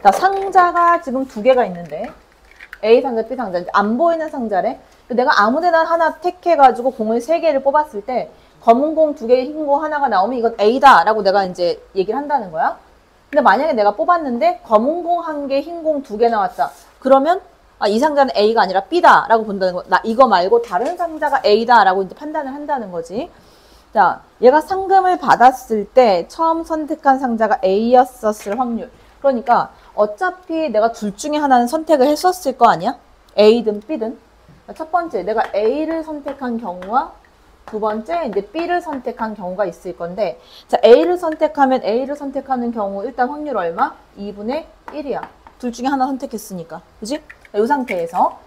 자, 상자가 지금 두 개가 있는데 A 상자, B 상자. 안 보이는 상자래. 내가 아무데나 하나 택해가지고 공을 세 개를 뽑았을 때 검은 공 두 개, 흰 공 하나가 나오면 이건 A다 라고 내가 이제 얘기를 한다는 거야. 근데 만약에 내가 뽑았는데 검은 공 한 개, 흰 공 두 개 나왔다. 그러면 이 상자는 A가 아니라 B다 라고 본다는 거. 나 이거 말고 다른 상자가 A다 라고 이제 판단을 한다는 거지. 자, 얘가 상금을 받았을 때 처음 선택한 상자가 A였었을 확률. 그러니까 어차피 내가 둘 중에 하나는 선택을 했었을 거 아니야? A든 B든. 첫 번째, 내가 A를 선택한 경우와 두 번째, 이제 B를 선택한 경우가 있을 건데, 자, A를 선택하면 A를 선택하는 경우 일단 확률 얼마? 2분의 1이야. 둘 중에 하나 선택했으니까. 그지? 이 상태에서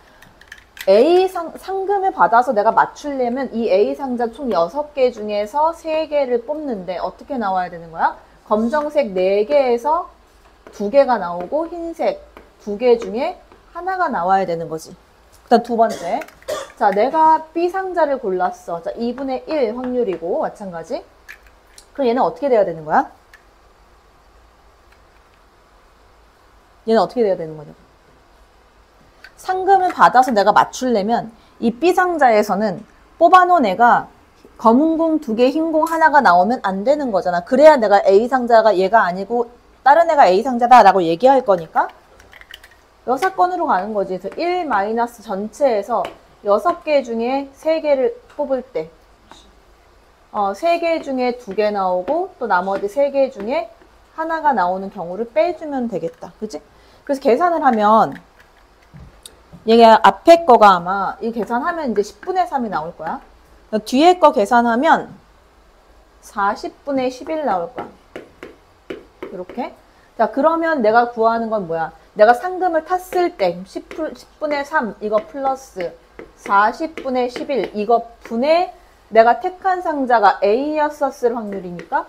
A 상금을 받아서 내가 맞추려면 이 A 상자 총 6개 중에서 3개를 뽑는데 어떻게 나와야 되는 거야? 검정색 4개에서 2개가 나오고 흰색 2개 중에 하나가 나와야 되는 거지. 일단 두 번째. 자, 내가 B 상자를 골랐어. 자, 2분의 1 확률이고 마찬가지. 그럼 얘는 어떻게 돼야 되는 거야? 얘는 어떻게 돼야 되는 거냐고. 상금을 받아서 내가 맞추려면 이 B 상자에서는 뽑아놓은 애가 검은 공 2개, 흰 공 하나가 나오면 안 되는 거잖아. 그래야 내가 A 상자가 얘가 아니고 다른 애가 A 상자다라고 얘기할 거니까 여사건으로 가는 거지. 그래서 1 마이너스 전체에서 6개 중에 3개를 뽑을 때 3개 중에 2개 나오고 또 나머지 3개 중에 하나가 나오는 경우를 빼주면 되겠다. 그치? 그래서 계산을 하면 얘가 앞에 거가 아마 이 계산하면 이제 10분의 3이 나올 거야. 뒤에 거 계산하면 40분의 11 나올 거야. 이렇게. 자, 그러면 내가 구하는 건 뭐야? 내가 상금을 탔을 때 10분의 3 이거 플러스 40분의 11 이거 분의 내가 택한 상자가 A였었을 확률이니까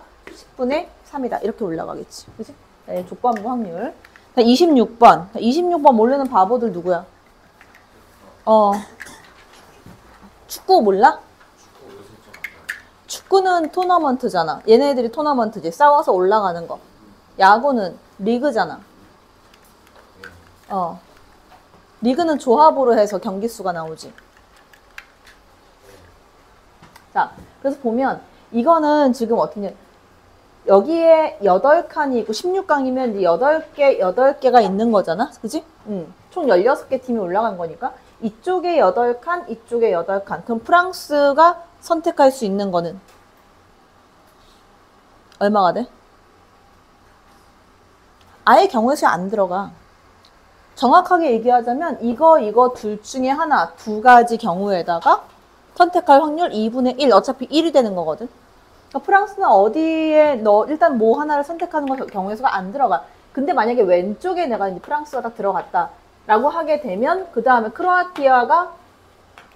10분의 3이다. 이렇게 올라가겠지. 그치? 네, 조건부 확률. 26번. 26번 모르는 바보들 누구야? 축구 몰라? 축구는 토너먼트잖아. 얘네들이 토너먼트지. 싸워서 올라가는 거. 야구는 리그잖아. 리그는 조합으로 해서 경기 수가 나오지. 자, 그래서 보면 이거는 지금 어떻게 여기에 8칸이 있고 16강이면 8개가 있는 거잖아. 그지? 총 16개 팀이 올라간 거니까 이쪽에 8칸, 이쪽에 8칸. 그럼 프랑스가 선택할 수 있는 거는 얼마가 돼? 아예 경우에서 안 들어가. 정확하게 얘기하자면 이거 둘 중에 하나, 두 가지 경우에다가 선택할 확률 2분의 1, 어차피 1이 되는 거거든. 그러니까 프랑스는 어디에 일단 뭐 하나를 선택하는 경우에 수가 안 들어가. 근데 만약에 왼쪽에 내가 이제 프랑스가 딱 들어갔다 라고 하게 되면 그 다음에 크로아티아가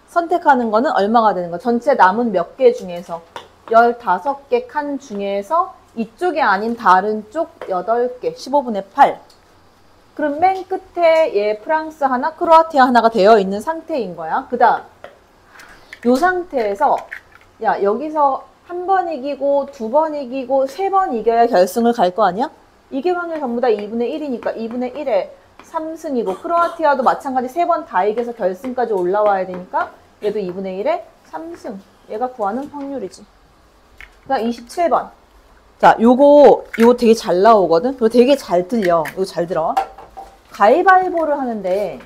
선택하는 거는 얼마가 되는 거야? 전체 남은 몇 개 중에서 15개 칸 중에서 이쪽이 아닌 다른 쪽 8개, 15분의 8. 그럼 맨 끝에 얘 프랑스 하나, 크로아티아 하나가 되어 있는 상태인 거야. 그 다음 이 상태에서 야, 여기서 한 번 이기고, 두 번 이기고, 세 번 이겨야 결승을 갈 거 아니야? 이길 확률 전부 다 2분의 1이니까 2분의 1에 3승이고, 크로아티아도 마찬가지 세 번 다 이겨서 결승까지 올라와야 되니까 얘도 2분의 1에 3승. 얘가 구하는 확률이지. 그다음 27번. 자, 요거 되게 잘 나오거든? 이거 되게 잘 들려. 이거 잘 들어. 가위바위보를 하는데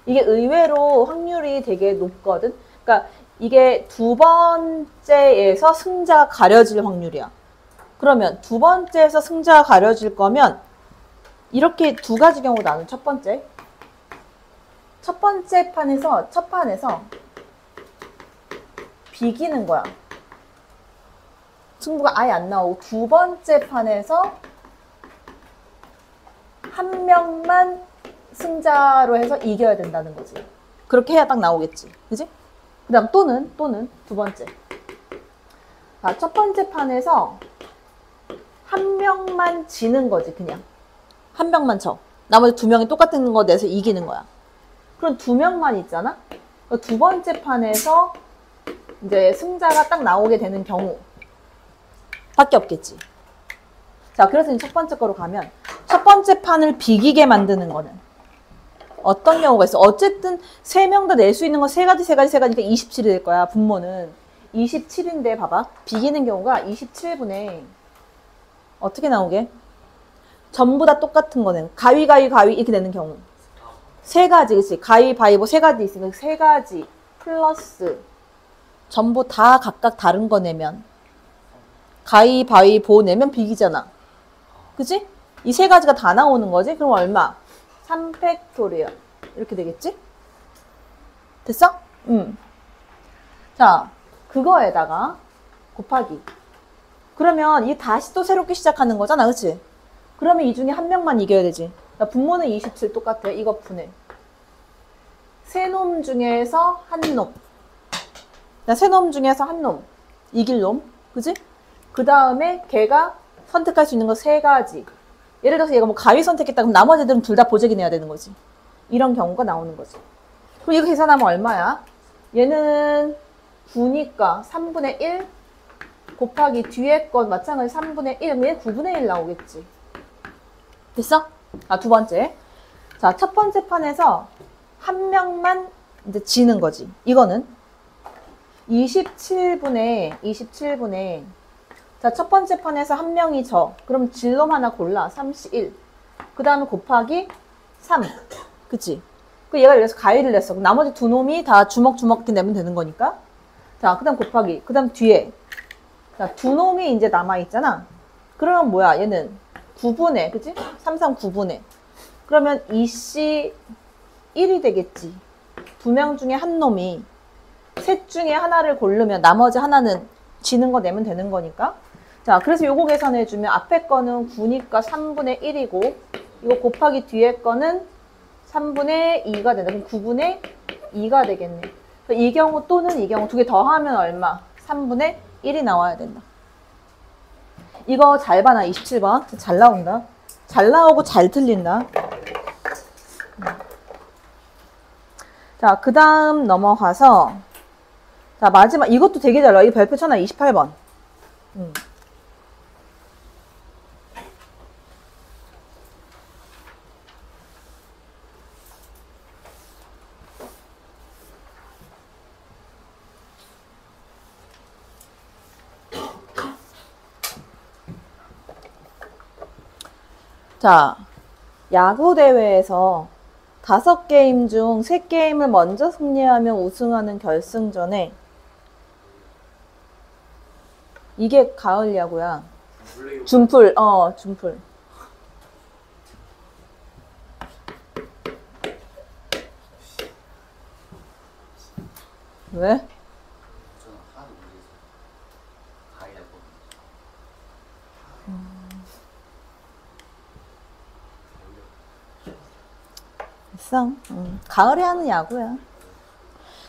이게 의외로 확률이 되게 높거든? 그러니까 이게 두 번째에서 승자가 가려질 확률이야. 그러면 두 번째에서 승자가 가려질 거면 이렇게 두 가지 경우 나눈 첫 번째. 첫 판에서 비기는 거야. 승부가 아예 안 나오고 두 번째 판에서 한 명만 승자로 해서 이겨야 된다는 거지. 그렇게 해야 딱 나오겠지. 그지? 그 다음 또는 두 번째. 자, 첫 번째 판에서 한 명만 지는 거지, 그냥. 한 명만 져. 나머지 두 명이 똑같은 거 내서 이기는 거야. 그럼 두 명만 있잖아? 두 번째 판에서 이제 승자가 딱 나오게 되는 경우 밖에 없겠지. 자, 그래서 첫 번째 거로 가면 첫 번째 판을 비기게 만드는 거는 어떤 경우가 있어? 어쨌든 3명 다 낼 수 있는 건 3가지니까 27이 될 거야. 분모는 27인데 봐봐. 비기는 경우가 27분의 어떻게 나오게? 전부 다 똑같은 거는 가위 이렇게 되는 경우 3가지, 그치? 가위바위보 3가지 있으니까 3가지 플러스 전부 다 각각 다른 거 내면 가위바위보 내면 비기잖아. 그치? 이 3가지가 다 나오는 거지? 그럼 얼마? 3팩토리얼 이렇게 되겠지? 됐어? 자, 그거에다가 곱하기. 그러면 이 다시 또 새롭게 시작하는 거잖아, 그치? 그러면 이 중에 한 명만 이겨야 되지. 분모는 27 똑같아. 이거 분해. 세 놈 중에서 한 놈. 세 놈 중에서 한 놈. 이길 놈. 그지? 그 다음에 걔가 선택할 수 있는 거 3가지. 예를 들어서 얘가 뭐 가위 선택했다 그럼 나머지 애들은 둘 다 보재기 내야 되는 거지. 이런 경우가 나오는 거지. 그럼 이거 계산하면 얼마야? 얘는 9니까 3분의 1 곱하기 뒤에 건 마찬가지 3분의 1. 그럼 얘 9분의 1 나오겠지. 됐어? 두 번째. 자, 첫 번째 판에서 한 명만 이제 지는 거지. 이거는 27분의 자, 첫 번째 판에서 한 명이 져. 그럼 진놈 하나 골라. 31. 그 다음에 곱하기 3. 그치? 그 얘가 이래서 가위를 냈어. 그럼 나머지 두 놈이 다 주먹주먹 이렇게 내면 되는 거니까. 자, 그 다음 곱하기. 그 다음 뒤에. 자, 두 놈이 이제 남아있잖아. 그러면 뭐야? 얘는 9분의, 그치? 9분의. 그러면 이씨 1이 되겠지. 2명 중에 한 놈이 셋 중에 하나를 고르면 나머지 하나는 지는 거 내면 되는 거니까. 자, 그래서 요거 계산해주면 앞에 거는 9니까 3분의 1이고 이거 곱하기 뒤에 거는 3분의 2가 된다. 그럼 9분의 2가 되겠네. 그러니까 이 경우 또는 이 경우 두 개 더하면 얼마? 3분의 1이 나와야 된다. 이거 잘 봐놔. 27번. 잘 나온다. 잘 나오고 잘 틀린다. 자, 그 다음 넘어가서 자, 마지막 이것도 되게 잘 나와. 이거 별표 쳐놔. 28번. 자, 야구 대회에서 5게임 중 3게임을 먼저 승리하면 우승하는 결승전에 이게 가을 야구야. 준풀, 준풀. 왜? 있어. 가을에 하는 야구야.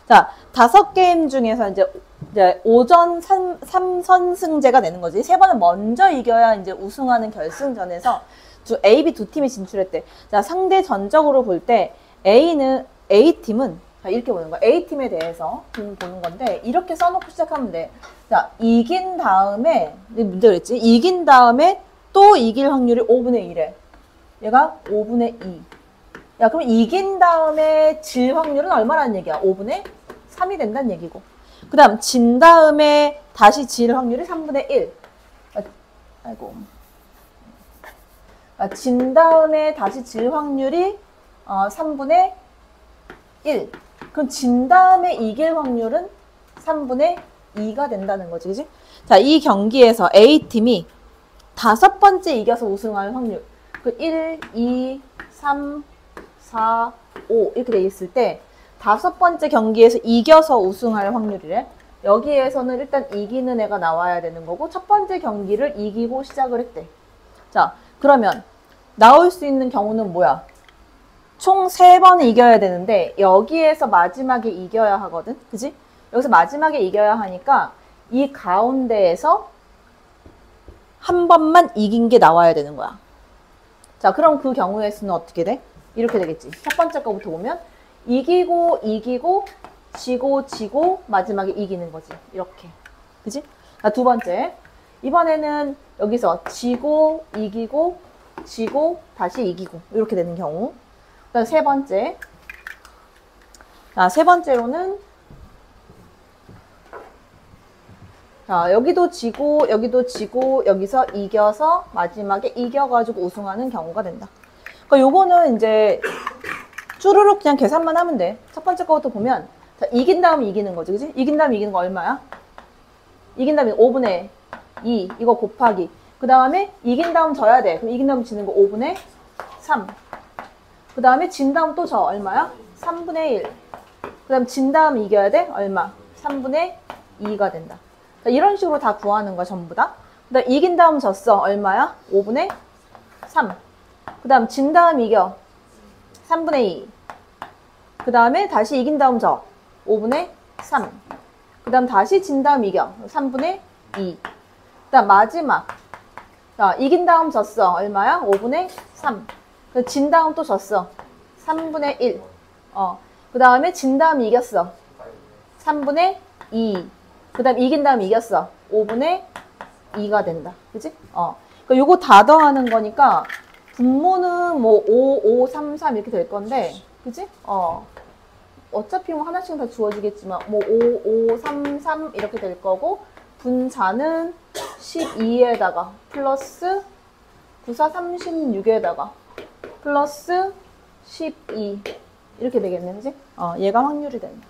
자, 5게임 중에서 이제 오전 3선승제가 되는 거지. 3번을 먼저 이겨야 이제 우승하는 결승전에서 A, B 두 팀이 진출했대. 자, 상대 전적으로 볼 때 A팀은 자, 이렇게 보는 거야. A팀에 대해서 보는 건데 이렇게 써놓고 시작하면 돼. 자, 이긴 다음에 문제 그랬지? 이긴 다음에 또 이길 확률이 5분의 1에 얘가 5분의 2. 야, 그럼 이긴 다음에 질 확률은 얼마라는 얘기야? 5분의 3이 된다는 얘기고. 그 다음, 진 다음에 다시 질 확률이 3분의 1. 진 다음에 다시 질 확률이 3분의 1. 그럼 진 다음에 이길 확률은 3분의 2가 된다는 거지, 그지? 자, 이 경기에서 A팀이 5번째 이겨서 우승할 확률. 그 1, 2, 3, 4, 5 이렇게 돼 있을 때 5번째 경기에서 이겨서 우승할 확률이래. 여기에서는 일단 이기는 애가 나와야 되는 거고 첫 번째 경기를 이기고 시작을 했대. 자, 그러면 나올 수 있는 경우는 뭐야? 총 3번을 이겨야 되는데 여기에서 마지막에 이겨야 하거든. 그지? 여기서 마지막에 이겨야 하니까 이 가운데에서 한 번만 이긴 게 나와야 되는 거야. 자, 그럼 그 경우의 수는 어떻게 돼? 이렇게 되겠지. 첫 번째 거부터 보면 이기고 지고 마지막에 이기는 거지. 이렇게. 그지? 자, 두 번째. 이번에는 여기서 지고 이기고 지고 다시 이기고 이렇게 되는 경우. 그다음 세 번째. 자, 세 번째로는 자, 여기도 지고 여기서 이겨서 마지막에 이겨가지고 우승하는 경우가 된다. 그러니까 요거는 이제 쭈루룩 그냥 계산만 하면 돼. 첫 번째 거부터 보면 자, 이긴 다음에 이기는 거지, 그지? 이긴 다음에 이기는 거 얼마야? 이긴 다음에 5분의 2 이거 곱하기 그 다음에 이긴 다음 져야 돼. 그럼 이긴 다음 지는 거 5분의 3. 그 다음에 진 다음 또 져. 얼마야? 3분의 1. 그 다음 진 다음 이겨야 돼? 얼마? 3분의 2가 된다. 자, 이런 식으로 다 구하는 거야, 전부 다. 그 다음 이긴 다음 졌어. 얼마야? 5분의 3. 그 다음 진 다음 이겨. 3분의 2. 그 다음에 다시 이긴 다음 져. 5분의 3. 그 다음 다시 진 다음 이겨. 3분의 2. 그 다음 마지막. 자, 이긴 다음 졌어. 얼마야? 5분의 3. 진 다음 또 졌어. 3분의 1. 그 다음에 진 다음 이겼어. 3분의 2. 그 다음 이긴 다음 이겼어. 5분의 2가 된다. 그치? 그러니까 요거 다 더하는 거니까 분모는 뭐 5, 5, 3, 3 이렇게 될 건데, 그치? 어차피 뭐 하나씩은 다 주어지겠지만, 뭐 5, 5, 3, 3 이렇게 될 거고, 분자는 12에다가 플러스 9, 4, 36에다가 플러스 12 이렇게 되겠네, 그치? 얘가 확률이 된다.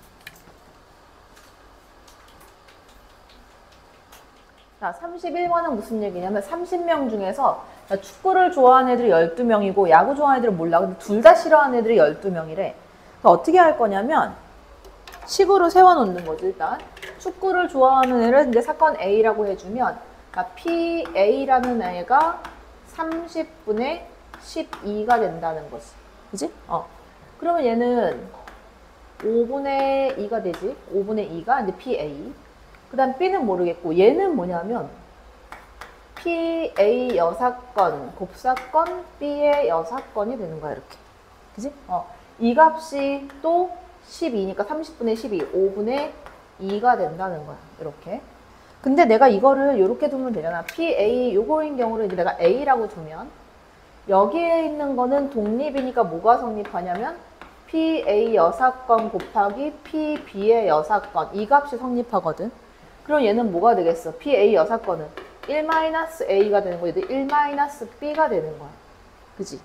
자, 31번은 무슨 얘기냐면 30명 중에서 축구를 좋아하는 애들이 12명이고 야구 좋아하는 애들은 몰라. 근데 둘 다 싫어하는 애들이 12명이래. 어떻게 할 거냐면 식으로 세워놓는 거지. 일단 축구를 좋아하는 애를 이제 사건 A라고 해주면 PA라는 애가 30분의 12가 된다는 거지. 그지? 그러면 얘는 5분의 2가 되지. 5분의 2가 이제 PA. 그 다음 B는 모르겠고 얘는 뭐냐면 PA 여사건, 곱사건, B의 여사건이 되는 거야. 이렇게. 그지? 이 값이 또 12니까 30분의 12, 5분의 2가 된다는 거야. 이렇게. 근데 내가 이거를 이렇게 두면 되잖아. PA 요거인 경우를 이제 내가 A라고 두면 여기에 있는 거는 독립이니까 뭐가 성립하냐면 PA 여사건 곱하기 PB의 여사건 이 값이 성립하거든. 그럼 얘는 뭐가 되겠어? PA 여사건은 1-A가 되는 거야. 1-B가 되는 거야. 그지?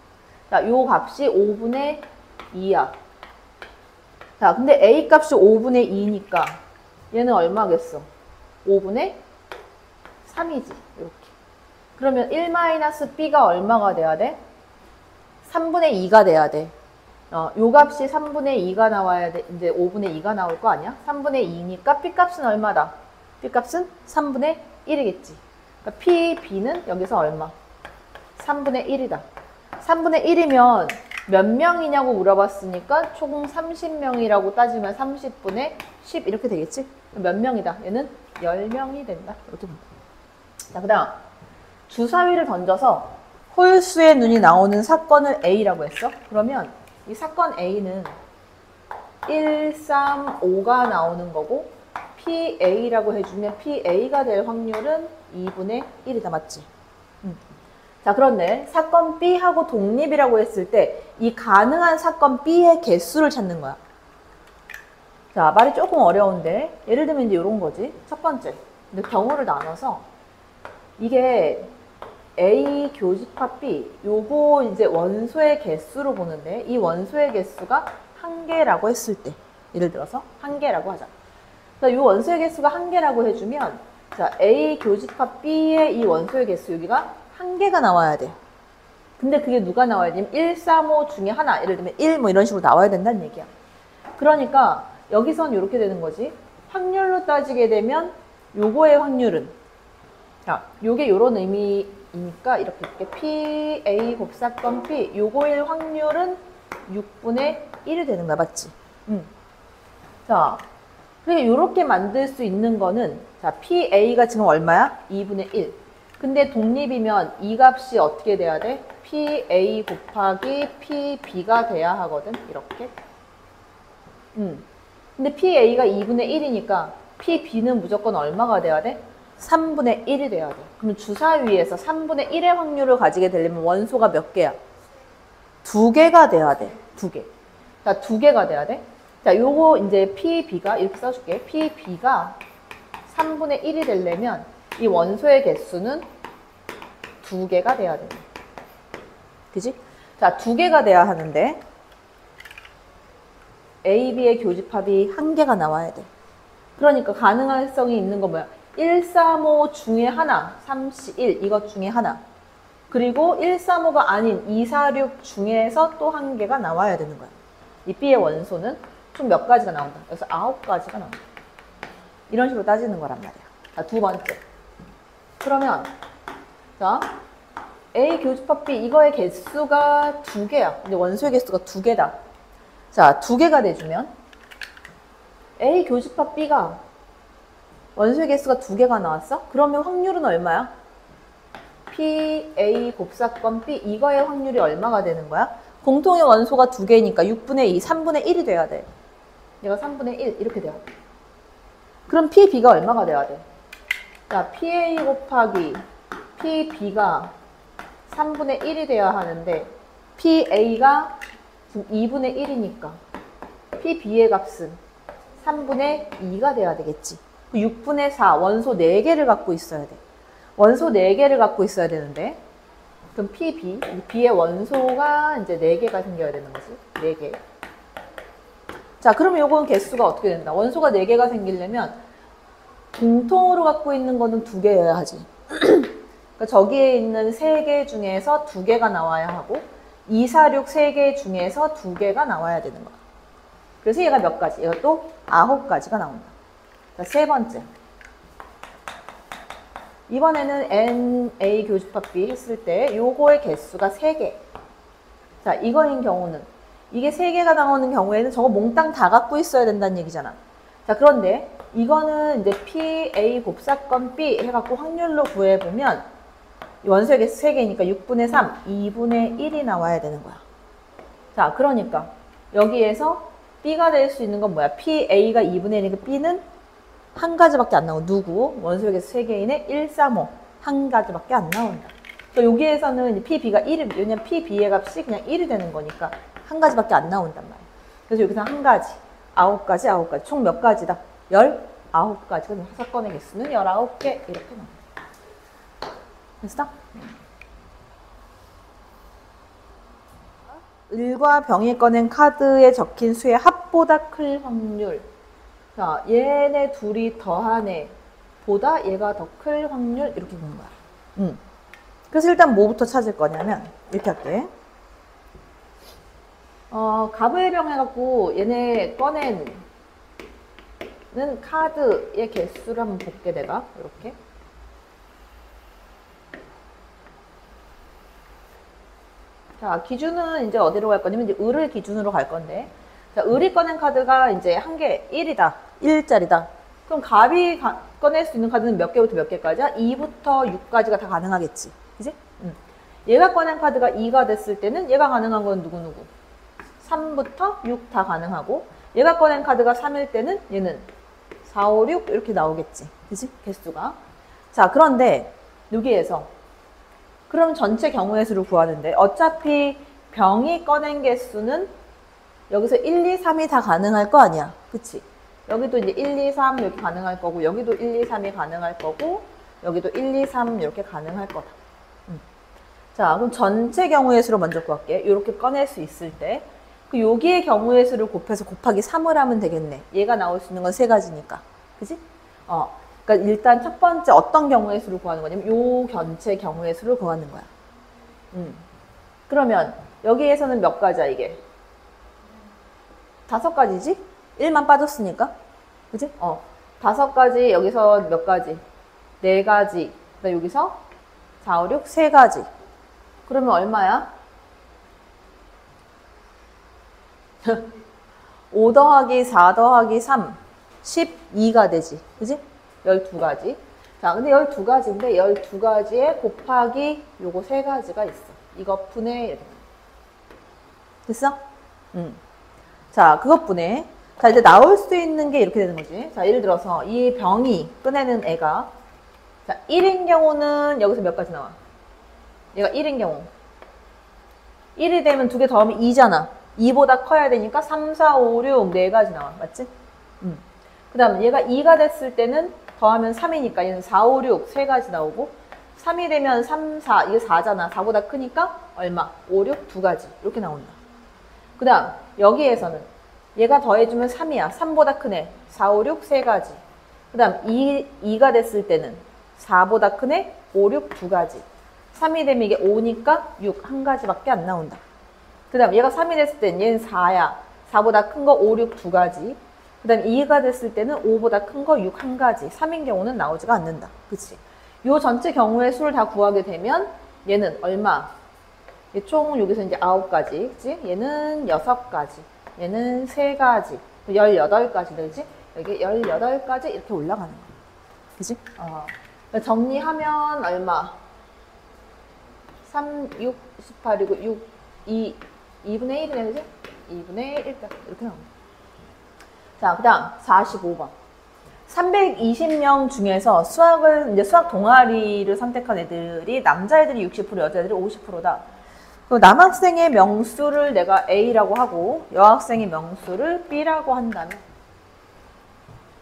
자, 요 값이 5분의 2야. 자, 근데 A 값이 5분의 2니까 얘는 얼마겠어? 5분의 3이지. 이렇게. 그러면 1-B가 얼마가 돼야 돼? 3분의 2가 돼야 돼. 요 값이 3분의 2가 나와야 돼. 이제 5분의 2가 나올 거 아니야? 3분의 2니까 B 값은 얼마다? B 값은 3분의 1이겠지. 그러니까 PB는 여기서 얼마? 3분의 1이다. 3분의 1이면 몇 명이냐고 물어봤으니까 총 30명이라고 따지면 30분의 10 이렇게 되겠지? 몇 명이다? 얘는 10명이 된다. 이렇게 본다. 자, 그 다음 주사위를 던져서 홀수의 눈이 나오는 사건을 A라고 했어. 그러면 이 사건 A는 1, 3, 5가 나오는 거고 PA라고 해주면 PA가 될 확률은 2분의 1이다. 맞지? 자, 그런데 사건 B하고 독립이라고 했을 때 이 가능한 사건 B의 개수를 찾는 거야. 자, 말이 조금 어려운데 예를 들면 이제 이런 거지. 첫 번째. 근데 경우를 나눠서 이게 A 교집합 B 요거 이제 원소의 개수로 보는데 이 원소의 개수가 1개라고 했을 때 예를 들어서 1개라고 하자. 자, 이 원소의 개수가 1개라고 해주면 자, A 교집합 B의 이 원소의 개수 여기가 1개가 나와야 돼. 근데 그게 누가 나와야 되냐면 1, 3, 5 중에 하나 예를 들면 1 뭐 이런 식으로 나와야 된다는 얘기야. 그러니까 여기선 이렇게 되는 거지. 확률로 따지게 되면 요거의 확률은 자, 요게 요런 의미이니까 이렇게 PA 곱사건 P 요거의 확률은 6분의 1이 되는 거야. 맞지? 자, 그러니까 요렇게 만들 수 있는 거는 자, PA가 지금 얼마야? 2분의 1. 근데 독립이면 이 값이 어떻게 돼야 돼? PA 곱하기 PB가 돼야 하거든. 이렇게. 근데 PA가 2분의 1이니까 PB는 무조건 얼마가 돼야 돼? 3분의 1이 돼야 돼. 그럼 주사위에서 3분의 1의 확률을 가지게 되려면 원소가 몇 개야? 2개가 돼야 돼. 2개. 자, 2개가 돼야 돼. 자, 요거 이제 PB가 이렇게 써줄게. PB가 3분의 1이 되려면 이 원소의 개수는 2개가 돼야 돼. 그지? 자, 2개가 돼야 하는데 A, B의 교집합이 1개가 나와야 돼. 그러니까 가능성이 있는 거 뭐야? 135 중에 하나, 31 이것 중에 하나. 그리고 135가 아닌 246 중에서 또 1개가 나와야 되는 거야. 이 B의 원소는 총 몇 가지가 나온다. 그래서 9가지가 나온다. 이런 식으로 따지는 거란 말이야. 자, 두 번째. 그러면 자, A 교집합 B 이거의 개수가 2개야. 근데 원소의 개수가 2개다. 자, 2개가 돼주면 A 교집합 B가 원소의 개수가 2개가 나왔어? 그러면 확률은 얼마야? P, A 곱사건 B 이거의 확률이 얼마가 되는 거야? 공통의 원소가 2개니까 6분의 2, 3분의 1이 돼야 돼. 얘가 3분의 1 이렇게 돼야 돼. 그럼 P, B가 얼마가 돼야 돼? 자, P, A 곱하기 P, B가 3분의 1이 돼야 하는데 P, A가 지금 2분의 1이니까 P, B의 값은 3분의 2가 돼야 되겠지. 6분의 4, 원소 4개를 갖고 있어야 돼. 원소 4개를 갖고 있어야 되는데 그럼 P, B, B의 원소가 이제 4개가 생겨야 되는 거지. 4개. 자, 그러면 요건 개수가 어떻게 된다? 원소가 4개가 생기려면 공통으로 갖고 있는 거는 2개여야 하지. 그러니까 저기에 있는 3개 중에서 2개가 나와야 하고 2, 4, 6 3개 중에서 2개가 나와야 되는 거야. 그래서 얘가 몇 가지? 얘가 또 9가지가 나온다. 자, 세 번째. 이번에는 N, A 교집합 B 했을 때 요거의 개수가 3개. 자, 이거인 경우는 이게 3개가 나오는 경우에는 저거 몽땅 다 갖고 있어야 된다는 얘기잖아. 자, 그런데 이거는 이제 P, A 곱사건 B 해갖고 확률로 구해보면 원소의 개수 3개니까 6분의 3, 2분의 1이 나와야 되는 거야. 자, 그러니까 여기에서 B가 될 수 있는 건 뭐야? P, A가 2분의 1이니까 B는 한 가지밖에 안 나오고 누구? 원소의 개수 3개인의 1, 3, 5 한 가지밖에 안 나온다. 그러니까 여기에서는 P, B가 1이 왜냐면 P, B의 값이 그냥 1이 되는 거니까 한 가지밖에 안 나온단 말이야. 그래서 여기서 한 가지, 9가지, 9가지. 총 몇 가지다? 19가지. 그럼 사건의 개수는 19개 이렇게 나옵니다. 됐어? 을과 병이 꺼낸 카드에 적힌 수의 합보다 클 확률. 자, 얘네 둘이 더한 애 보다 얘가 더 클 확률 이렇게 보는 거야. 그래서 일단 뭐부터 찾을 거냐면 이렇게 할게. 갑의 병 해갖고 얘네 꺼낸 카드의 개수를 한번 볼게 내가 이렇게. 자, 기준은 이제 어디로 갈 거냐면 이제 을을 기준으로 갈 건데. 자, 을이 꺼낸 카드가 이제 한 개 1이다. 1짜리다. 그럼 갑이 꺼낼 수 있는 카드는 몇 개부터 몇 개까지야? 2부터 6까지가 다 가능하겠지. 그지? 얘가 꺼낸 카드가 2가 됐을 때는 얘가 가능한 건 누구누구? 3부터 6 다 가능하고 얘가 꺼낸 카드가 3일 때는 얘는 4, 5, 6 이렇게 나오겠지. 그지? 개수가. 자, 그런데 여기에서 그럼 전체 경우의 수를 구하는데 어차피 병이 꺼낸 개수는 여기서 1, 2, 3이 다 가능할 거 아니야. 그치? 여기도 이제 1, 2, 3 이렇게 가능할 거고 여기도 1, 2, 3이 가능할 거고 여기도 1, 2, 3 이렇게 가능할 거다. 자, 그럼 전체 경우의 수를 먼저 구할게. 이렇게 꺼낼 수 있을 때 그 여기의 경우의 수를 곱해서 곱하기 3을 하면 되겠네. 얘가 나올 수 있는 건 3가지니까. 그치? 그러니까 일단 첫 번째 어떤 경우의 수를 구하는 거냐면 요 전체 경우의 수를 구하는 거야. 그러면 여기에서는 몇 가지야 이게? 5가지지? 1만 빠졌으니까. 그치? 5가지, 여기서 몇 가지? 4가지. 그다음 여기서 4, 5, 6, 3가지. 그러면 얼마야? 5 더하기 4 더하기 3, 12가 되지. 그치? 12가지. 자, 근데 12가지인데 12가지에 곱하기 요거 3가지가 있어. 이것 분의 이렇게. 됐어? 자, 그것뿐에. 자, 이제 나올 수 있는 게 이렇게 되는 거지. 자, 예를 들어서 이 병이 꺼내는 애가 자, 1인 경우는 여기서 몇 가지 나와? 얘가 1인 경우. 1이 되면 두 개 더하면 2잖아. 2보다 커야 되니까 3, 4, 5, 6, 4가지 나와. 맞지? 그 다음 얘가 2가 됐을 때는 더하면 3이니까 얘는 4, 5, 6, 3가지 나오고 3이 되면 3, 4, 이게 4잖아. 4보다 크니까 얼마? 5, 6, 2가지. 이렇게 나온다. 그 다음 여기에서는 얘가 더해주면 3이야. 3보다 크네. 4, 5, 6, 3가지. 그 다음 2가 됐을 때는 4보다 크네. 5, 6, 2가지. 3이 되면 이게 5니까 6, 1가지밖에 안 나온다. 그 다음 얘가 3이 됐을 때는 얘는 4야. 4보다 큰 거 5, 6, 2가지. 그 다음 2가 됐을 때는 5보다 큰 거 6, 1가지. 3인 경우는 나오지가 않는다. 그치? 요 전체 경우의 수를 다 구하게 되면 얘는 얼마? 총 여기서 이제 9가지. 그치? 얘는 6가지. 얘는 3가지. 18가지 되지? 여기 18가지 이렇게 올라가는 거야. 그치? 정리하면 얼마? 3, 6, 18이고 6, 2분의 1이네, 그지? 2분의 1 이렇게 나옵니다. 자, 그 다음 45번. 320명 중에서 이제 수학 동아리를 선택한 애들이 남자애들이 60%, 여자애들이 50%다. 남학생의 명수를 내가 A라고 하고 여학생의 명수를 B라고 한다면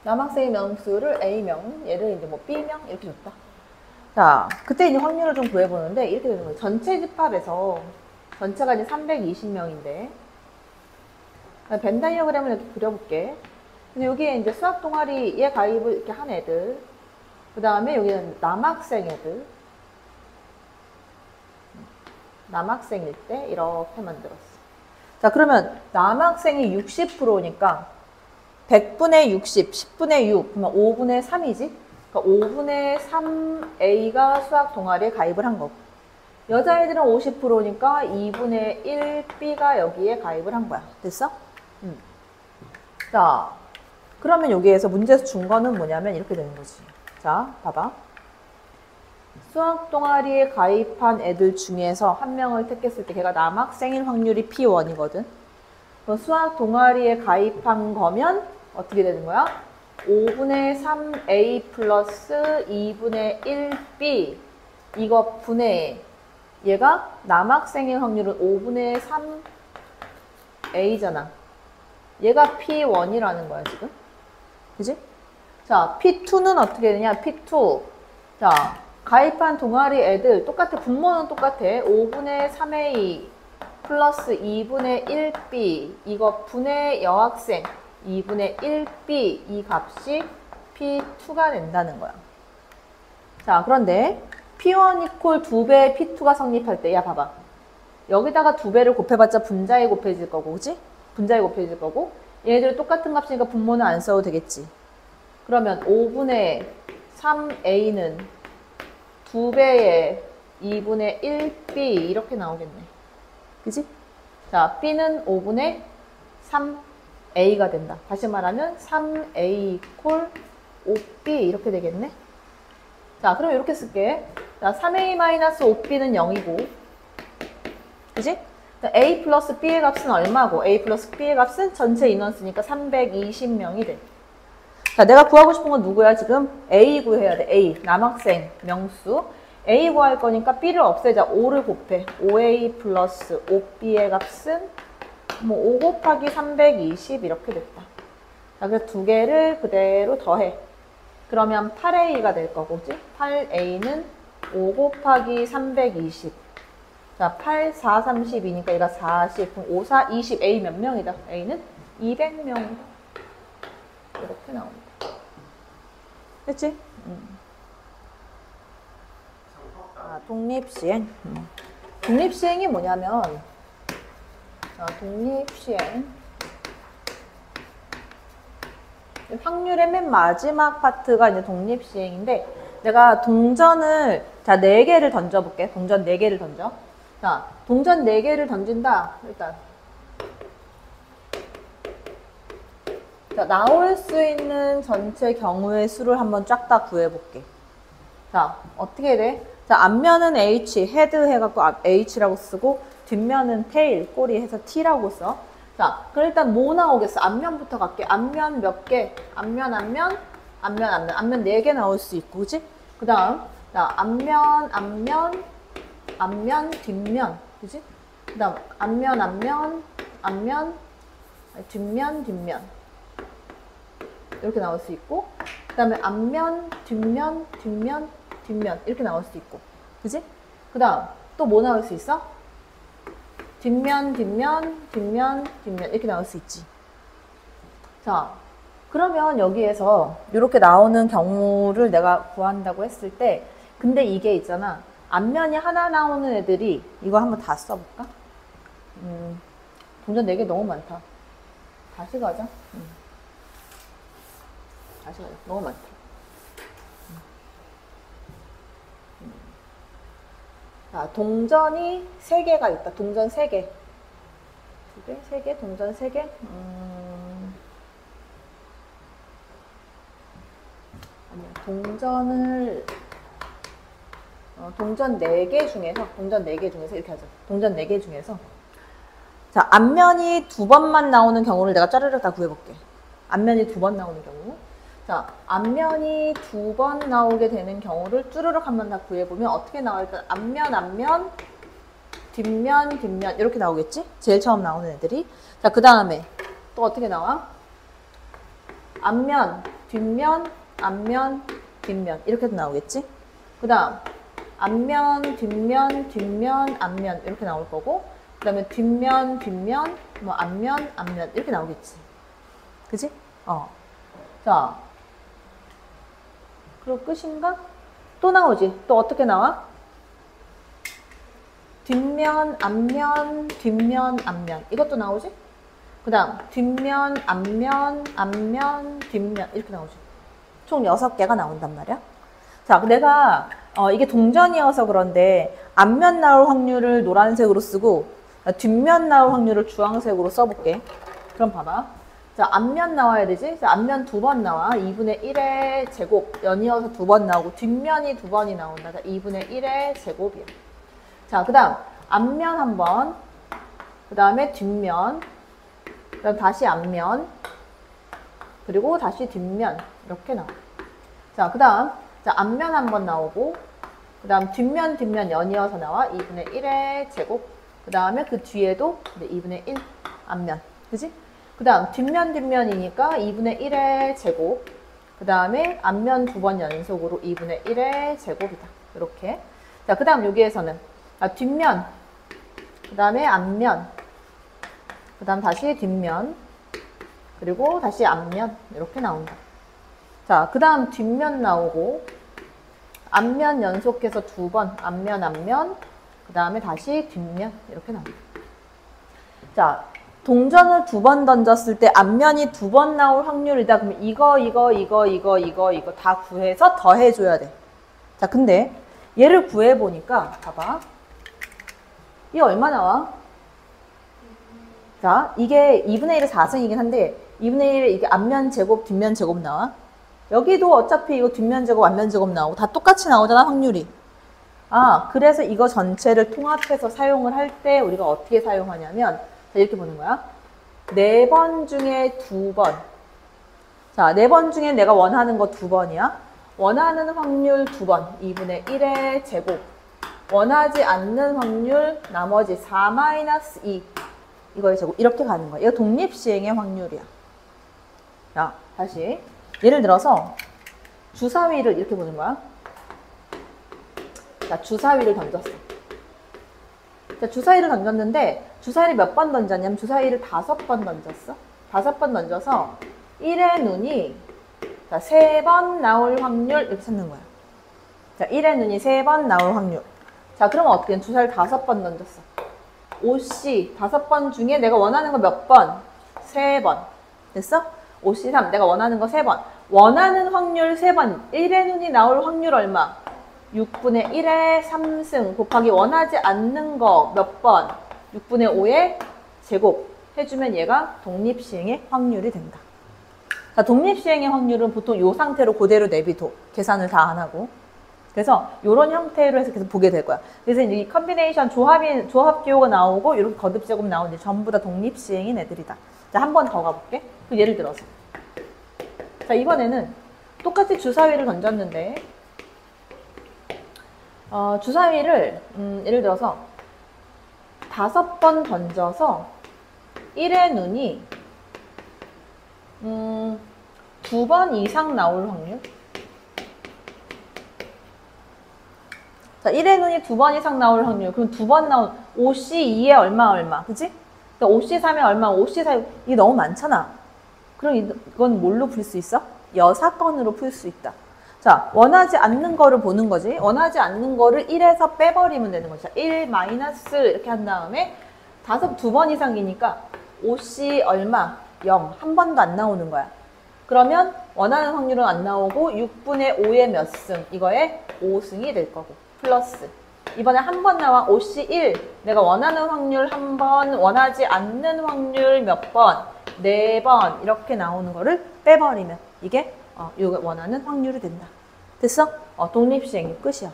남학생의 명수를 A명, 얘를 이제 뭐 B명 이렇게 줬다. 자, 그때 이제 확률을 좀 구해보는데 이렇게 되는 거예요. 전체 집합에서 전체가 이제 320명인데 벤 다이어그램을 이렇게 그려볼게. 근데 여기에 이제 수학 동아리에 가입을 이렇게 한 애들, 그 다음에 여기는 남학생 애들, 남학생일 때 이렇게 만들었어. 자, 그러면 남학생이 60%니까 100분의 60, 10분의 6, 그러면 5분의 3이지? 그러니까 5분의 3A가 수학 동아리에 가입을 한 거고, 여자애들은 50%니까 2분의 1B가 여기에 가입을 한 거야. 됐어? 자, 그러면 여기에서 문제에서 준 거는 뭐냐면 이렇게 되는 거지. 자, 봐봐. 수학 동아리에 가입한 애들 중에서 한 명을 택했을 때 걔가 남학생일 확률이 P1이거든. 수학 동아리에 가입한 거면 어떻게 되는 거야? 5분의 3A 플러스 2분의 1B 이거 분의 얘가 남학생일 확률은 5분의 3A잖아. 얘가 P1이라는 거야 지금. 그지? 자, P2는 어떻게 되냐? P2. 자, 가입한 동아리 애들 똑같아. 분모는 똑같아. 5분의 3A 플러스 2분의 1B 이거 분의 여학생 2분의 1B 이 값이 P2가 된다는 거야. 자, 그런데 P1 이퀄 2배의 P2가 성립할 때, 야 봐봐. 여기다가 2배를 곱해봤자 분자에 곱해질 거고, 그치? 분자에 곱해질 거고, 얘네들이 똑같은 값이니까 분모는 안 써도 되겠지. 그러면 5분의 3A는 2배의 2분의 1B 이렇게 나오겠네. 그치? 자, B는 5분의 3A가 된다. 다시 말하면 3A 이퀄 5B 이렇게 되겠네. 자, 그럼 이렇게 쓸게. 자, 3A-5B는 0이고, 그지? A 플러스 B의 값은 얼마고? A 플러스 B의 값은 전체 인원수니까 320명이 돼. 자, 내가 구하고 싶은 건 누구야? 지금 A 구해야 돼. A, 남학생, 명수. A 구할 거니까 B를 없애자. 5를 곱해. 5A 플러스 5B의 값은 뭐 5 곱하기 320 이렇게 됐다. 자, 그래서 두 개를 그대로 더해. 그러면 8A가 될 거고, 그치? 8A는 5 곱하기 320. 자, 8, 4, 32니까 얘가 40. 그럼 5, 4, 20. A 몇 명이다? A는 200명이다. 이렇게 나옵니다. 됐지? 아, 독립시행. 독립시행이 뭐냐면, 독립시행. 확률의 맨 마지막 파트가 이제 독립시행인데, 내가 동전을, 자, 4개를 던져볼게. 동전 4개를 던져. 자, 동전 4개를 던진다. 일단. 자, 나올 수 있는 전체 경우의 수를 한번 쫙 다 구해볼게. 자, 어떻게 돼? 자, 앞면은 H, 헤드 해갖고 H라고 쓰고, 뒷면은 테일, 꼬리 해서 T라고 써. 자, 그럼 일단 뭐 나오겠어? 앞면부터 갈게. 앞면 몇 개? 앞면 4개 나올 수 있고, 그지? 그 다음, 앞면, 앞면, 앞면, 뒷면. 그지? 그 다음, 앞면, 앞면, 앞면, 뒷면, 뒷면. 이렇게 나올 수 있고, 그 다음에 앞면, 뒷면, 뒷면, 뒷면. 이렇게 나올 수 있고. 그지? 그 다음, 또 뭐 나올 수 있어? 뒷면, 뒷면, 뒷면, 뒷면. 이렇게 나올 수 있지. 자, 그러면 여기에서 이렇게 나오는 경우를 내가 구한다고 했을 때, 근데 이게 있잖아. 앞면이 하나 나오는 애들이, 이거 한번 다 써볼까? 동전 4개 너무 많다. 다시 가자. 다시 가자. 너무 많다. 자, 동전이 3개가 있다. 동전 3개. 2개, 3개, 동전 3개. 아니야. 동전 4개 중에서, 이렇게 하자. 동전 4개 중에서. 자, 앞면이 2번만 나오는 경우를 내가 짜르르 다 구해볼게. 앞면이 2번 나오는 경우. 자, 앞면이 2번 나오게 되는 경우를 쭈르륵 한번 다 구해보면 어떻게 나올까? 앞면, 앞면, 뒷면, 뒷면. 이렇게 나오겠지? 제일 처음 나오는 애들이. 자, 그 다음에 또 어떻게 나와? 앞면, 뒷면, 앞면, 뒷면. 이렇게도 나오겠지? 그 다음, 앞면, 뒷면, 뒷면, 앞면. 이렇게 나올 거고. 그 다음에 뒷면, 뒷면, 뭐 앞면, 앞면. 이렇게 나오겠지? 그지? 자. 그리고 끝인가? 또 나오지? 또 어떻게 나와? 뒷면, 앞면, 뒷면, 앞면. 이것도 나오지? 그 다음, 뒷면, 앞면, 앞면, 뒷면. 이렇게 나오지? 총 6개가 나온단 말이야. 자, 내가, 이게 동전이어서 그런데, 앞면 나올 확률을 노란색으로 쓰고, 뒷면 나올 확률을 주황색으로 써볼게. 그럼 봐봐. 자, 앞면 나와야 되지? 자, 앞면 2번 나와. 2분의 1의 제곱. 연이어서 2번 나오고, 뒷면이 2번이 나온다. 자, 2분의 1의 제곱이야. 자, 그 다음, 앞면 한 번. 그 다음에 뒷면. 그 다음 다시 앞면. 그리고 다시 뒷면. 이렇게 나와. 자, 그 다음, 자, 앞면 한 번 나오고, 그 다음 뒷면, 뒷면 연이어서 나와. 2분의 1의 제곱. 그 다음에 그 뒤에도 2분의 1 앞면. 그지? 그 다음 뒷면 뒷면이니까 2분의 1의 제곱. 그 다음에 앞면 2번 연속으로 2분의 1의 제곱이다. 이렇게. 자, 그 다음 여기에서는 뒷면. 그 다음에 앞면. 그 다음 다시 뒷면. 그리고 다시 앞면. 이렇게 나온다. 자, 그 다음 뒷면 나오고 앞면 연속해서 2번. 앞면, 앞면. 그 다음에 다시 뒷면. 이렇게 나온다. 자, 동전을 2번 던졌을 때 앞면이 2번 나올 확률이다. 그러면 이거 다 구해서 더해줘야 돼. 자, 근데 얘를 구해보니까 봐봐. 이게 얼마 나와? 자, 이게 2분의 1의 4승이긴 한데 2분의 1의 이게 앞면 제곱, 뒷면 제곱 나와. 여기도 어차피 이거 뒷면 제곱, 앞면 제곱 나오고 다 똑같이 나오잖아, 확률이. 그래서 이거 전체를 통합해서 사용을 할 때 우리가 어떻게 사용하냐면 이렇게 보는 거야. 4번 중에 2번. 자, 4번 중에 내가 원하는 거 2번이야. 원하는 확률 2번. 2분의 1의 제곱. 원하지 않는 확률 나머지 4-2. 이거의 제곱. 이렇게 가는 거야. 이거 독립시행의 확률이야. 자, 다시. 예를 들어서 주사위를 이렇게 보는 거야. 자, 주사위를 던졌어. 자, 주사위를 던졌는데 주사위를 몇 번 던졌냐면 주사위를 5번 던졌어. 5번 던져서 1의 눈이 자, 3번 나올 확률 이렇게 찾는 거야. 자, 1의 눈이 3번 나올 확률. 자, 그러면 어떻게 해? 주사위를 5번 던졌어. 5C 5번 중에 내가 원하는 거 몇 번? 3번. 됐어? 5C3 내가 원하는 거 3번. 원하는 확률 3번. 1의 눈이 나올 확률 얼마? 6분의 1의 3승 곱하기 원하지 않는 거 몇 번? 6분의 5의 제곱 해주면 얘가 독립시행의 확률이 된다. 자, 독립시행의 확률은 보통 이 상태로 그대로 내비둬. 계산을 다 안 하고. 그래서 이런 형태로 해서 계속 보게 될 거야. 그래서 이제 이 컨비네이션 조합 기호가 나오고 이렇게 거듭제곱 나오는데 전부 다 독립시행인 애들이다. 자, 한 번 더 가볼게. 그 예를 들어서. 자, 이번에는 똑같이 주사위를 던졌는데 주사위를 예를 들어서 5번 던져서 1의 눈이 2번 이상 나올 확률. 자, 1의 눈이 2번 이상 나올 확률. 그럼 2번 나온 5C2에 얼마. 그치? 그러니까 5C3에 얼마, 5C4에 이게 너무 많잖아. 그럼 이건 뭘로 풀 수 있어? 여사건으로 풀 수 있다. 자, 원하지 않는 거를 보는 거지. 원하지 않는 거를 1에서 빼버리면 되는 거죠. 1 마이너스 이렇게 한 다음에 2번 이상이니까 5C 얼마? 0. 한 번도 안 나오는 거야. 그러면 원하는 확률은 안 나오고 6분의 5의 몇 승? 이거에 5승이 될 거고. 플러스. 이번에 한 번 나와 5C 1. 내가 원하는 확률 한 번, 원하지 않는 확률 몇 번? 4번. 이렇게 나오는 거를 빼버리면 이게 이거 원하는 확률이 된다. 됐어? 독립시행이 끝이야.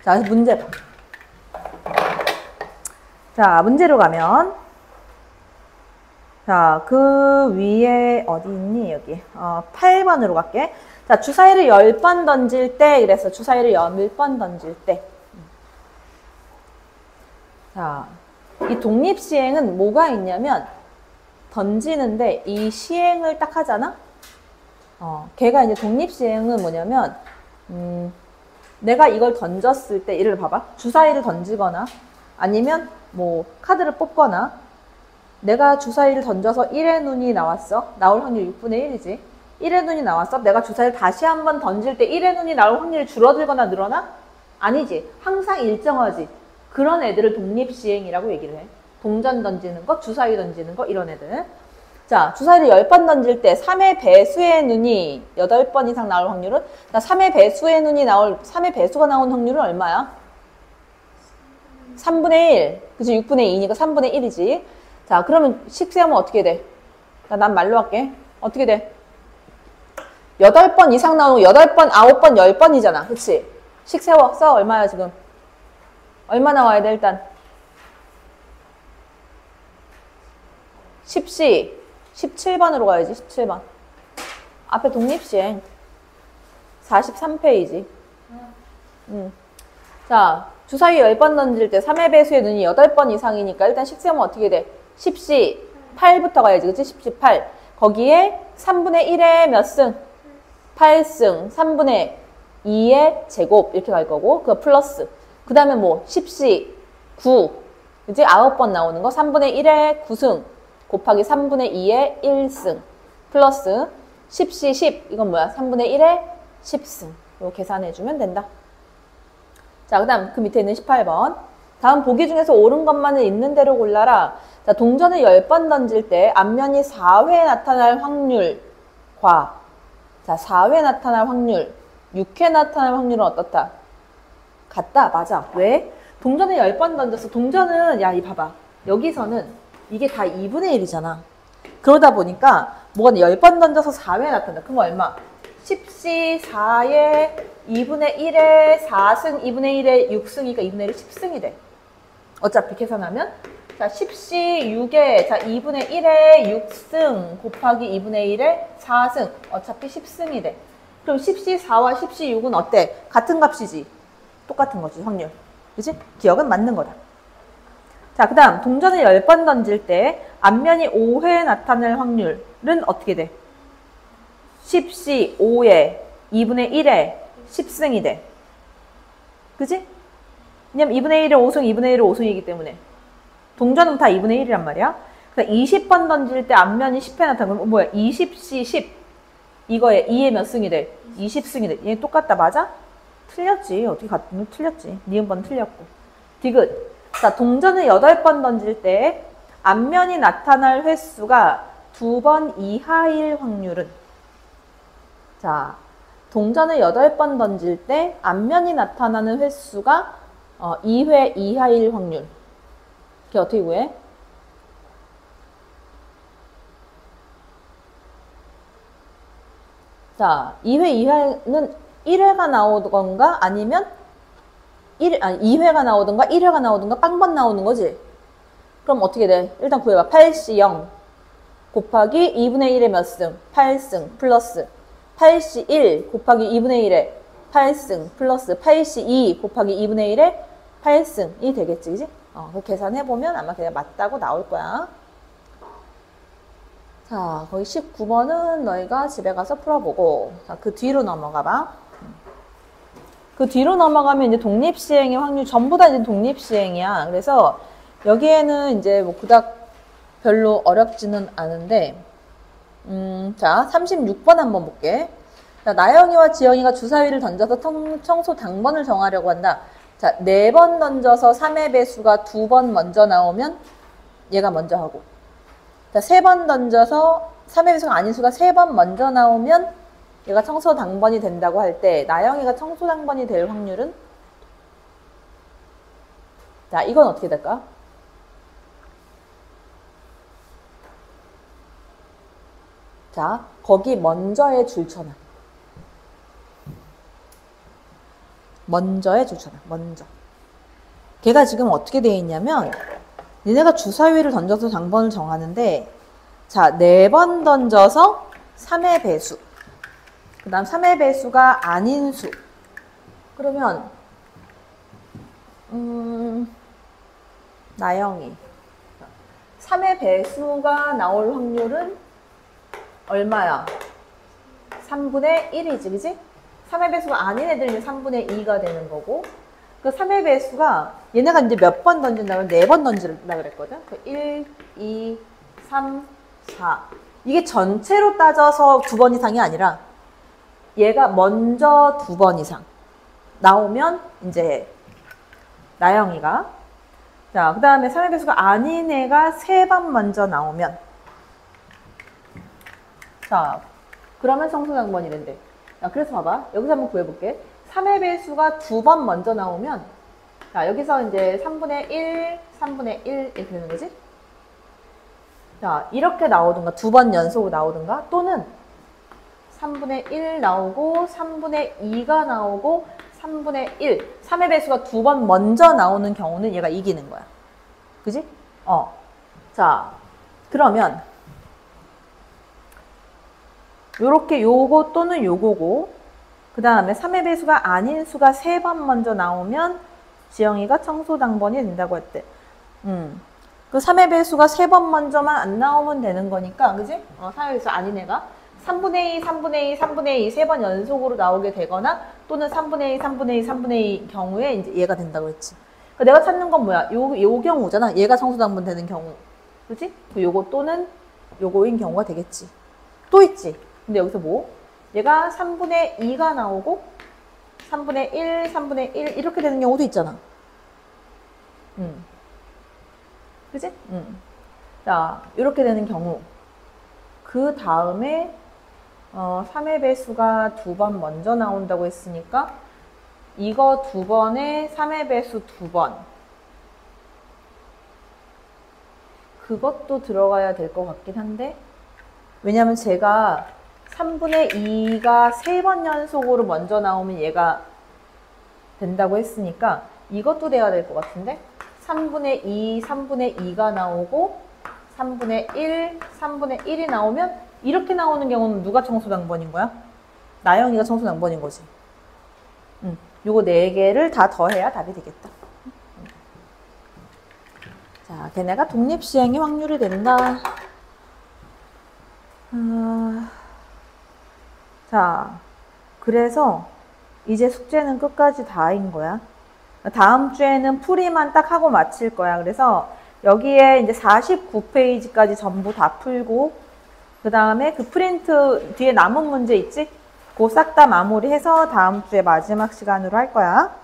자, 문제 봐. 자, 문제로 가면 자, 그 위에 어디 있니? 여기. 8번으로 갈게. 자, 주사위를 10번 던질 때 이래서 주사위를 10번 던질 때. 자, 이 독립시행은 뭐가 있냐면 던지는데 이 시행을 딱 하잖아? 걔가 이제 독립시행은 뭐냐면 내가 이걸 던졌을 때 이를 봐봐. 주사위를 던지거나 아니면 뭐 카드를 뽑거나 내가 주사위를 던져서 1의 눈이 나왔어. 나올 확률 6분의 1이지. 1의 눈이 나왔어. 내가 주사위를 다시 한번 던질 때 1의 눈이 나올 확률이 줄어들거나 늘어나? 아니지. 항상 일정하지. 그런 애들을 독립시행이라고 얘기를 해. 동전 던지는 거, 주사위 던지는 거 이런 애들. 자, 주사위를 10번 던질 때 3의 배수의 눈이 8번 이상 나올 확률은? 자, 3의 배수의 눈이 3의 배수가 나온 확률은 얼마야? 3분의 1. 그치? 6분의 2니까 3분의 1이지. 자, 그러면 식 세우면 어떻게 돼? 난 말로 할게. 어떻게 돼? 8번 이상 나오는 거 8번, 9번, 10번이잖아. 그치? 식 세워. 써. 얼마야, 지금? 얼마 나와야 돼, 일단? 10시. 17번으로 가야지, 17번. 앞에 독립시행. 43페이지. 자, 주사위 10번 던질 때 3의 배수의 눈이 8번 이상이니까 일단 식 세우면 어떻게 돼? 10시 8부터 가야지, 그치? 10시 8. 거기에 3분의 1의 몇 승? 8승. 3분의 2의 제곱. 이렇게 갈 거고, 그거 플러스. 그 다음에 뭐, 10시 9. 그치? 9번 나오는 거. 3분의 1의 9승. 곱하기 3분의 2의 1승. 플러스 10시 10. 이건 뭐야? 3분의 1의 10승. 이거 계산해주면 된다. 자, 그 다음 그 밑에 있는 18번. 다음 보기 중에서 옳은 것만을 있는 대로 골라라. 자, 동전을 10번 던질 때 앞면이 4회 나타날 확률과 자, 4회 나타날 확률, 6회 나타날 확률은 어떻다? 같다. 맞아. 왜? 동전을 10번 던졌어. 동전은 야, 이 봐봐. 여기서는 이게 다 2분의 1이잖아. 그러다 보니까 뭐가 10번 던져서 4회 나타난다. 그럼 얼마? 10시 4에 2분의 1에 4승, 2분의 1에 6승이니까 2분의 1이 10승이 돼. 어차피 계산하면 자 10시 6에 자 2분의 1에 6승 곱하기 2분의 1에 4승 어차피 10승이 돼. 그럼 10시 4와 10시 6은 어때? 같은 값이지. 똑같은 거지 확률. 그치? 기억은 맞는 거다. 자, 그 다음 동전을 10번 던질 때 앞면이 5회 나타날 확률은 어떻게 돼? 10시 5에 2분의 1에 10승이 돼. 그치? 왜냐면 2분의 1에 5승, 2분의 1에 5승이기 때문에. 동전은 다 2분의 1이란 말이야. 그래서 20번 던질 때 앞면이 10회 나타나면 그럼 뭐야? 20시 10. 이거에 2에 몇 승이 돼? 20승이 돼. 얘 똑같다. 맞아? 틀렸지. 어떻게 같은 틀렸지. 니은번 틀렸고. 디귿. 자, 동전을 8번 던질 때 앞면이 나타날 횟수가 2번 이하일 확률은 자, 동전을 8번 던질 때 앞면이 나타나는 횟수가 2회 이하일 확률. 그게 어떻게 구해? 자, 2회 이하는 1회가 나오던가 아니면 2회가 나오든가 1회가 나오든가 빵번 나오는 거지. 그럼 어떻게 돼? 일단 구해봐. 8시 0 곱하기 2분의 1의 몇 승? 8승 플러스 8시 1 곱하기 2분의 1의 8승 플러스 82 곱하기 2분의 1의 8승이 되겠지, 그지? 그 계산해보면 아마 그냥 맞다고 나올 거야. 자, 거기 19번은 너희가 집에 가서 풀어보고, 자, 그 뒤로 넘어가 봐. 그 뒤로 넘어가면 이제 독립시행의 확률, 전부 다 이제 독립시행이야. 그래서 여기에는 이제 뭐 그닥 별로 어렵지는 않은데, 자, 36번 한번 볼게. 자, 나영이와 지영이가 주사위를 던져서 청소 당번을 정하려고 한다. 자, 4번 던져서 3의 배수가 2번 먼저 나오면 얘가 먼저 하고, 자, 3번 던져서 3의 배수가 아닌 수가 3번 먼저 나오면 얘가 청소 당번이 된다고 할 때 나영이가 청소 당번이 될 확률은? 자, 이건 어떻게 될까? 자, 거기 먼저의 줄쳐놔. 먼저의 줄쳐놔. 먼저. 걔가 지금 어떻게 되어 있냐면 니네가 주사위를 던져서 당번을 정하는데, 자, 4번 던져서 3의 배수, 그 다음 3의 배수가 아닌 수. 그러면 나영이 3의 배수가 나올 확률은 얼마야? 3분의 1이지, 그지? 3의 배수가 아닌 애들은 3분의 2가 되는 거고, 그 3의 배수가 얘네가 이제 몇 번 던진다고? 4번 던진다 그랬거든? 1, 2, 3, 4. 이게 전체로 따져서 2번 이상이 아니라 얘가 먼저 2번 이상 나오면 이제 나영이가, 자, 그 다음에 3의 배수가 아닌 애가 3번 먼저 나오면, 자, 그러면 청소당번이 된대. 자, 그래서 봐봐. 여기서 한번 구해볼게. 3의 배수가 2번 먼저 나오면, 자, 여기서 이제 3분의 1, 3분의 1 이렇게 되는 거지? 자, 이렇게 나오든가, 2번 연속으로 나오든가, 또는 3분의 1 나오고, 3분의 2가 나오고, 3분의 1. 3의 배수가 2번 먼저 나오는 경우는 얘가 이기는 거야. 그지? 자, 그러면, 요렇게 요거 또는 요거고, 그 다음에 3의 배수가 아닌 수가 3번 먼저 나오면 지영이가 청소당번이 된다고 했대. 그 3의 배수가 3번 먼저만 안 나오면 되는 거니까, 그지? 3의 배수 아닌 애가 3분의 2, 3분의 2, 3분의 2 3번 연속으로 나오게 되거나, 또는 3분의 2, 3분의 2, 3분의 2 경우에 이제 얘가 된다고 했지. 그러니까 내가 찾는 건 뭐야? 요 경우잖아. 얘가 청소당번 되는 경우. 그지? 요거 또는 요거인 경우가 되겠지. 또 있지. 근데 여기서 뭐? 얘가 3분의 2가 나오고 3분의 1, 3분의 1 이렇게 되는 경우도 있잖아. 그치? 자, 이렇게 되는 경우. 그 다음에 3의 배수가 2번 먼저 나온다고 했으니까 이거 2번에 3의 배수 2번. 그것도 들어가야 될 것 같긴 한데, 왜냐면 제가 3분의 2가 3번 연속으로 먼저 나오면 얘가 된다고 했으니까 이것도 돼야 될 것 같은데, 3분의 2, 3분의 2가 나오고 3분의 1, 3분의 1이 나오면 이렇게 나오는 경우는 누가 청소당번인 거야? 나영이가 청소당번인 거지. 요거 4개를 다 더해야 답이 되겠다. 자, 걔네가 독립시행의 확률이 된다. 자, 그래서 이제 숙제는 끝까지 다인 거야. 다음 주에는 풀이만 딱 하고 마칠 거야. 그래서 여기에 이제 49페이지까지 전부 다 풀고, 그 다음에 그 프린트 뒤에 남은 문제 있지? 그거 싹 다 마무리해서 다음 주에 마지막 시간으로 할 거야.